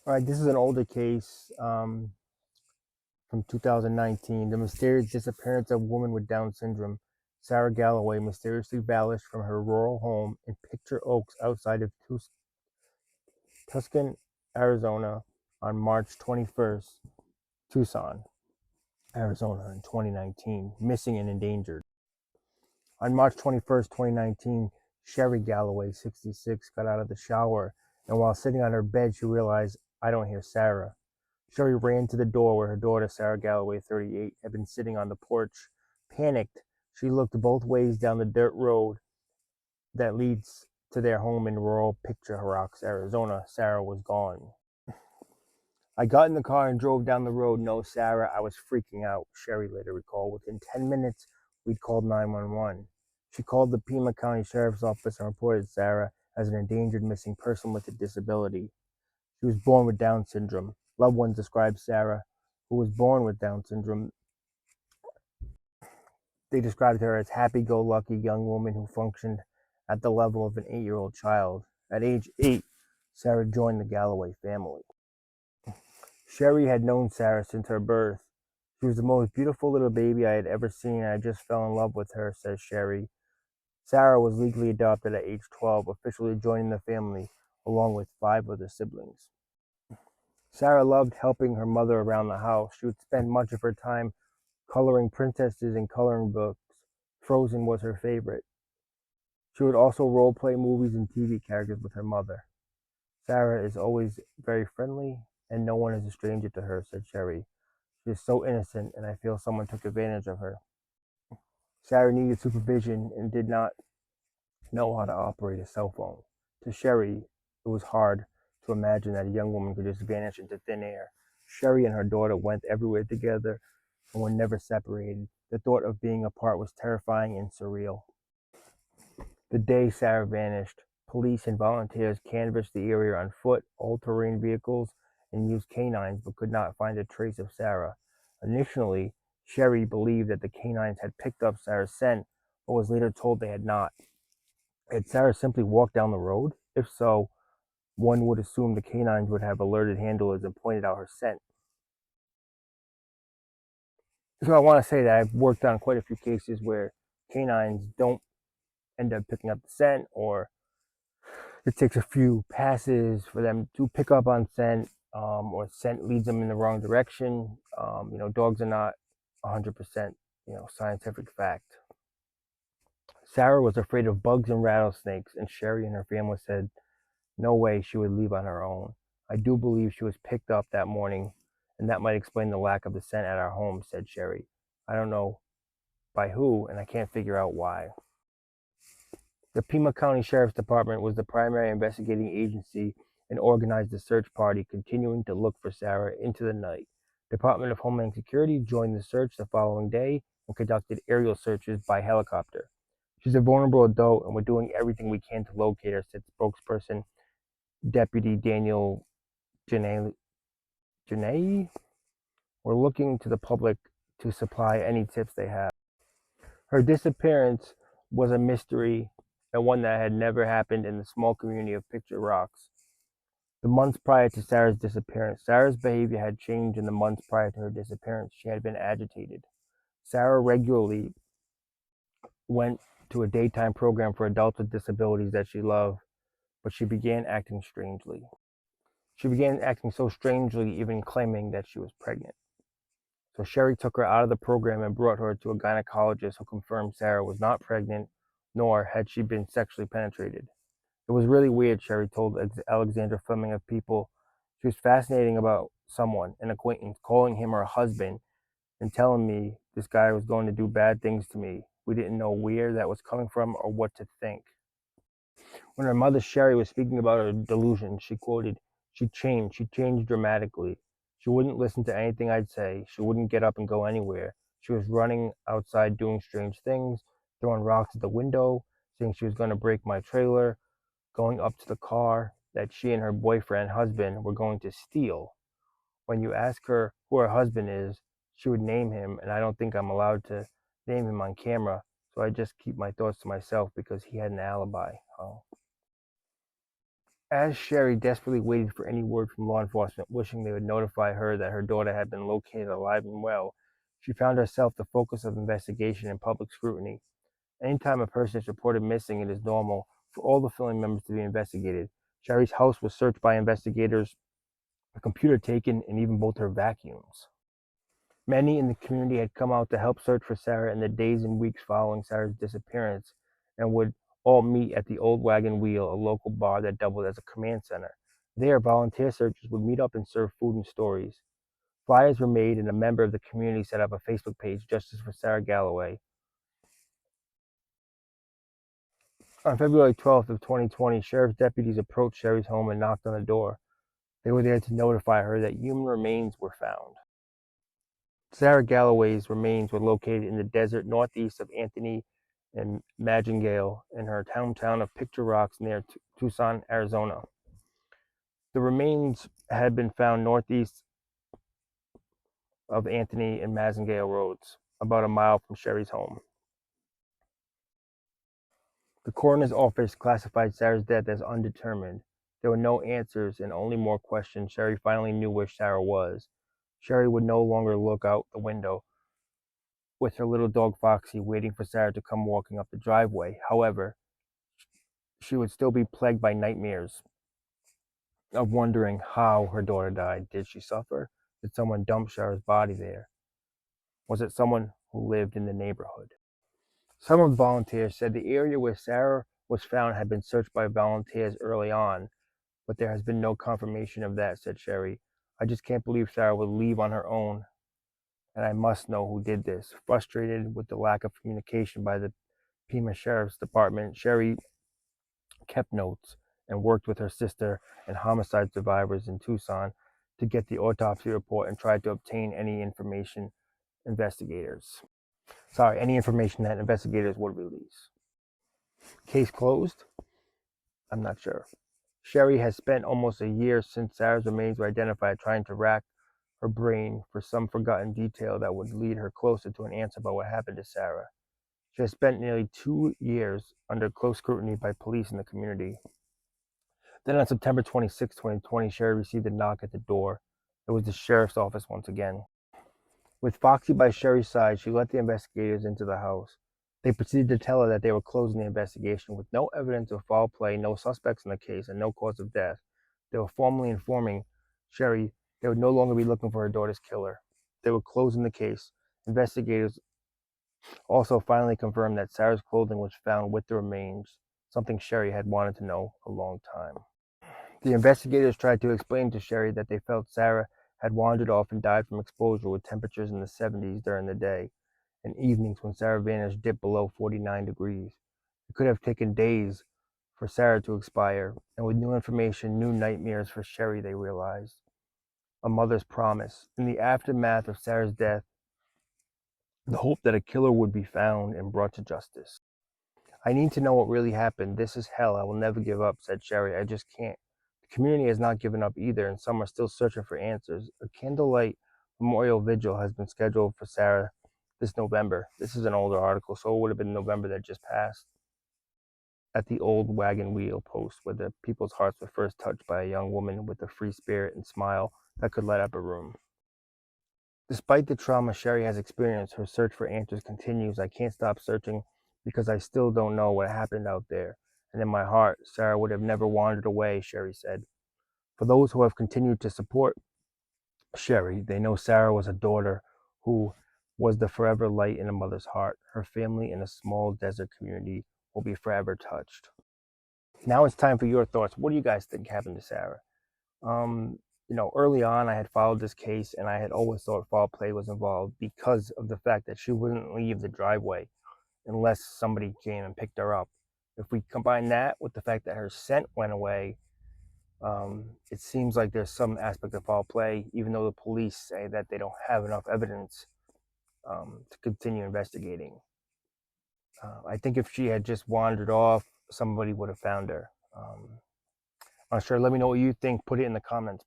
All right, this is an older case from 2019. The mysterious disappearance of a woman with Down syndrome. Sarah Galloway mysteriously vanished from her rural home in Picture Oaks outside of Tucson, Arizona on March 21st, Tucson, Arizona in 2019, missing and endangered. On March 21st, 2019, Sherry Galloway, 66, got out of the shower, and while sitting on her bed, she realized, I don't hear Sarah. Sherry ran to the door where her daughter, Sarah Galloway, 38, had been sitting on the porch. Panicked, she looked both ways down the dirt road that leads to their home in rural Picture Rocks, Arizona. Sarah was gone. I got in the car and drove down the road. No Sarah. I was freaking out, Sherry later recalled. Within 10 minutes, we'd called 911. She called the Pima County Sheriff's Office and reported Sarah as an endangered missing person with a disability. She was born with Down syndrome. Loved ones described Sarah, who was born with Down syndrome. They described her as happy-go-lucky young woman who functioned at the level of an 8-year-old child. At age 8, Sarah joined the Galloway family. Sherry had known Sarah since her birth. She was the most beautiful little baby I had ever seen, and I just fell in love with her, says Sherry. Sarah was legally adopted at age 12, officially joining the family along with 5 other siblings. Sarah loved helping her mother around the house. She would spend much of her time coloring princesses in coloring books. Frozen was her favorite. She would also role play movies and TV characters with her mother. Sarah is always very friendly, and no one is a stranger to her, said Sherry. She is so innocent, and I feel someone took advantage of her. Sarah needed supervision and did not know how to operate a cell phone. To Sherry, it was hard to imagine that a young woman could just vanish into thin air. Sherry and her daughter went everywhere together and were never separated. The thought of being apart was terrifying and surreal. The day Sarah vanished, police and volunteers canvassed the area on foot, all-terrain vehicles, and used canines but could not find a trace of Sarah. Initially, Sherry believed that the canines had picked up Sarah's scent, but was later told they had not. Had Sarah simply walked down the road? If so, one would assume the canines would have alerted handlers and pointed out her scent. So I want to say that I've worked on quite a few cases where canines don't end up picking up the scent, or it takes a few passes for them to pick up on scent, or scent leads them in the wrong direction. Dogs are not 100%, scientific fact. Sarah was afraid of bugs and rattlesnakes, and Sherry and her family said no way she would leave on her own. I do believe she was picked up that morning, and that might explain the lack of the scent at our home, said Sherry. I don't know by who, and I can't figure out why. The Pima County Sheriff's Department was the primary investigating agency and organized the search party, continuing to look for Sarah into the night. Department of Homeland Security joined the search the following day and conducted aerial searches by helicopter. She's a vulnerable adult, and we're doing everything we can to locate her, said spokesperson Deputy Daniel Janae. We're looking to the public to supply any tips they have. Her disappearance was a mystery, and one that had never happened in the small community of Picture Rocks. The months prior to Sarah's disappearance, Sarah's behavior had changed in the months prior to her disappearance. She had been agitated. Sarah regularly went to a daytime program for adults with disabilities that she loved, but she began acting strangely. She began acting so strangely, even claiming that she was pregnant. So Sherry took her out of the program and brought her to a gynecologist who confirmed Sarah was not pregnant, nor had she been sexually penetrated. It was really weird, Sherry told Alexandra Fleming of People. She was fascinating about someone, an acquaintance, calling him her husband and telling me this guy was going to do bad things to me. We didn't know where that was coming from or what to think. When her mother Sherry was speaking about her delusion, she quoted, She changed dramatically. She wouldn't listen to anything I'd say. She wouldn't get up and go anywhere. She was running outside doing strange things, throwing rocks at the window, saying she was going to break my trailer, going up to the car that she and her boyfriend, husband, were going to steal. When you ask her who her husband is, she would name him, and I don't think I'm allowed to name him on camera, so I just keep my thoughts to myself because he had an alibi. Oh. As Sherry desperately waited for any word from law enforcement, wishing they would notify her that her daughter had been located alive and well, she found herself the focus of investigation and public scrutiny. Anytime a person is reported missing, it is normal for all the family members to be investigated. Sherry's house was searched by investigators, her computer taken, and even both her vacuums. Many in the community had come out to help search for Sarah in the days and weeks following Sarah's disappearance and would all meet at the Old Wagon Wheel, a local bar that doubled as a command center. There, volunteer searchers would meet up and serve food and stories. Flyers were made, and a member of the community set up a Facebook page, Justice for Sarah Galloway. On February 12th of 2020, sheriff's deputies approached Sherry's home and knocked on the door. They were there to notify her that human remains were found. Sarah Galloway's remains were located in the desert northeast of Anthony and Magingale in her hometown of Picture Rocks near Tucson, Arizona. The remains had been found northeast of Anthony and Magingale roads, about a mile from Sherry's home. The coroner's office classified Sarah's death as undetermined. There were no answers and only more questions. Sherry finally knew where Sarah was. Sherry would no longer look out the window with her little dog Foxy waiting for Sarah to come walking up the driveway. However, she would still be plagued by nightmares of wondering how her daughter died. Did she suffer? Did someone dump Sarah's body there? Was it someone who lived in the neighborhood? Some of the volunteers said the area where Sarah was found had been searched by volunteers early on, but there has been no confirmation of that, said Sherry. I just can't believe Sarah would leave on her own, and I must know who did this. Frustrated with the lack of communication by the Pima Sheriff's Department, Sherry kept notes and worked with her sister and homicide survivors in Tucson to get the autopsy report and tried to obtain any information that investigators would release. Case closed? I'm not sure. Sherry has spent almost a year since Sarah's remains were identified trying to rack her brain for some forgotten detail that would lead her closer to an answer about what happened to Sarah. She has spent nearly 2 years under close scrutiny by police in the community. Then on September 26, 2020, Sherry received a knock at the door. It was the sheriff's office once again. With Foxy by Sherry's side, she let the investigators into the house. They proceeded to tell her that they were closing the investigation with no evidence of foul play, no suspects in the case, and no cause of death. They were formally informing Sherry they would no longer be looking for her daughter's killer. They were closing the case. Investigators also finally confirmed that Sarah's clothing was found with the remains, something Sherry had wanted to know a long time. The investigators tried to explain to Sherry that they felt Sarah had wandered off and died from exposure with temperatures in the 70s during the day, and evenings when Sarah vanished dipped below 49 degrees. It could have taken days for Sarah to expire, and with new information, new nightmares for Sherry, they realized. A mother's promise. In the aftermath of Sarah's death, the hope that a killer would be found and brought to justice. I need to know what really happened. This is hell. I will never give up, said Sherry. I just can't. The community has not given up either, and some are still searching for answers. A candlelight memorial vigil has been scheduled for Sarah this November. This is an older article, so it would have been November that just passed. At the Old Wagon Wheel post, where the people's hearts were first touched by a young woman with a free spirit and smile that could light up a room. Despite the trauma Sherry has experienced, her search for answers continues. I can't stop searching because I still don't know what happened out there. And in my heart, Sarah would have never wandered away, Sherry said. For those who have continued to support Sherry, they know Sarah was a daughter who was the forever light in a mother's heart. Her family in a small desert community will be forever touched. Now it's time for your thoughts. What do you guys think happened to Sarah? Early on, I had followed this case and I had always thought foul play was involved because of the fact that she wouldn't leave the driveway unless somebody came and picked her up. If we combine that with the fact that her scent went away, it seems like there's some aspect of foul play, even though the police say that they don't have enough evidence to continue investigating. I think if she had just wandered off, somebody would have found her. Not sure. Let me know what you think. Put it in the comments.